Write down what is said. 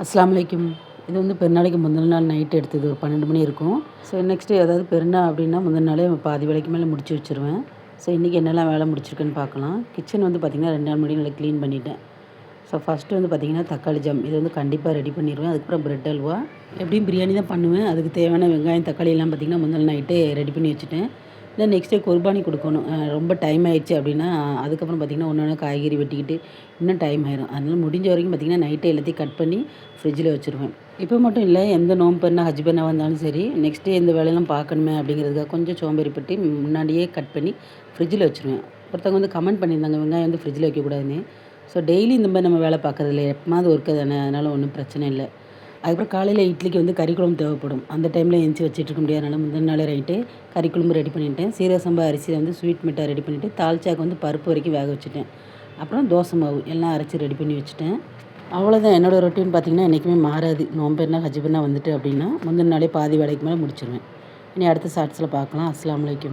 அஸ்ஸலாமு அலைக்கும். இது வந்து பெருநாளைக்கு முந்தின நாள் நைட் எடுத்தது. ஒரு 12 மணி இருக்கும். ஸோ நெக்ஸ்ட்டு ஏதாவது பெருநாள் அப்படின்னா முந்தின நாளே பாதி வேலைக்கு மேலே முடிச்சு வச்சுருவேன். ஸோ இன்றைக்கி என்னெல்லாம் வேலை முடிச்சிருக்குன்னு பார்க்கலாம். கிச்சன் வந்து பார்த்திங்கன்னா 2 நாள் முன்னாடி நல்லா க்ளீன் பண்ணிட்டேன். ஸோ ஃபஸ்ட்டு வந்து பார்த்திங்கன்னா தக்காளி ஜாம் இது வந்து கண்டிப்பாக ரெடி பண்ணிடுவேன். அதுக்கப்புறம் பிரெட் அல்வா, எப்படியும் பிரியாணி தான் பண்ணுவேன். அதுக்கு தேவையான வெங்காயம் தக்காளி எல்லாம் பார்த்திங்கன்னா முந்தின நைட்டே ரெடி பண்ணி வச்சுட்டேன். இல்லை நெக்ஸ்ட் டே குர்பானி கொடுக்கணும். ரொம்ப டைம் ஆயிடுச்சு அப்படின்னா அதுக்கப்புறம் பார்த்திங்கன்னா ஒன்று ஒன்று காய்கறி வெட்டிக்கிட்டு இன்னும் டைம் ஆயிரும். அதனால் முடிஞ்ச வரைக்கும் பார்த்திங்கன்னா நைட்டே எல்லாத்தையும் கட் பண்ணி ஃப்ரிட்ஜில் வச்சுருவேன். இப்போ மட்டும் இல்லை, எந்த நோன்பு பெருநாள் ஹஜ் பெருநாள் வந்தாலும் சரி, நெக்ஸ்ட் டே இந்த வேலையெல்லாம் பார்க்கணுமே அப்படிங்கிறதுக்காக கொஞ்சம் சோம்பேறிப்பட்டு முன்னாடியே கட் பண்ணி ஃப்ரிட்ஜில் வச்சுருவேன். ஒருத்தவங்க வந்து கமெண்ட் பண்ணியிருந்தாங்க, வெங்காயம் வந்து ஃப்ரிட்ஜில் வைக்கக்கூடாதுன்னு. ஸோ டெய்லி இந்த மாதிரி நம்ம வேலை பார்க்குறதில்ல, எப்போமாவது ஒர்க்கு தானே, அதனால் ஒன்றும் பிரச்சனை இல்லை. அதுக்கப்புறம் காலையில் இட்லிக்கு வந்து கறி குழம்பு தேவைப்படும். அந்த டைமில் எந்திச்சி வச்சுட்ருக்க முடியாதனால முந்தின நாளே நைட்டு கறி குழம்பு ரெடி பண்ணிட்டேன். சீரக சம்பா அரிசியை வந்து ஸ்வீட் மிட்டாய் ரெடி பண்ணிவிட்டு தால்ச்சாக்கு வந்து பருப்பு வரைக்கும் வேக வச்சுட்டேன். அப்புறம் தோசை மாவு எல்லாம் அரைச்சி ரெடி பண்ணி வச்சுட்டேன். அவ்வளோதான் என்னோடய ரொட்டீன். பார்த்திங்கன்னா என்றைக்குமே மாறாது. நோன்பு பெருநாள் ஹஜ் பெருநாள் வந்துட்டு அப்படின்னா முந்தின நாளே பாதி வேலைக்கு மேலே முடிச்சிடுவேன். இனி அடுத்த ஷார்ட்ஸில் பார்க்கலாம். அஸ்ஸலாமு அலைக்கும்.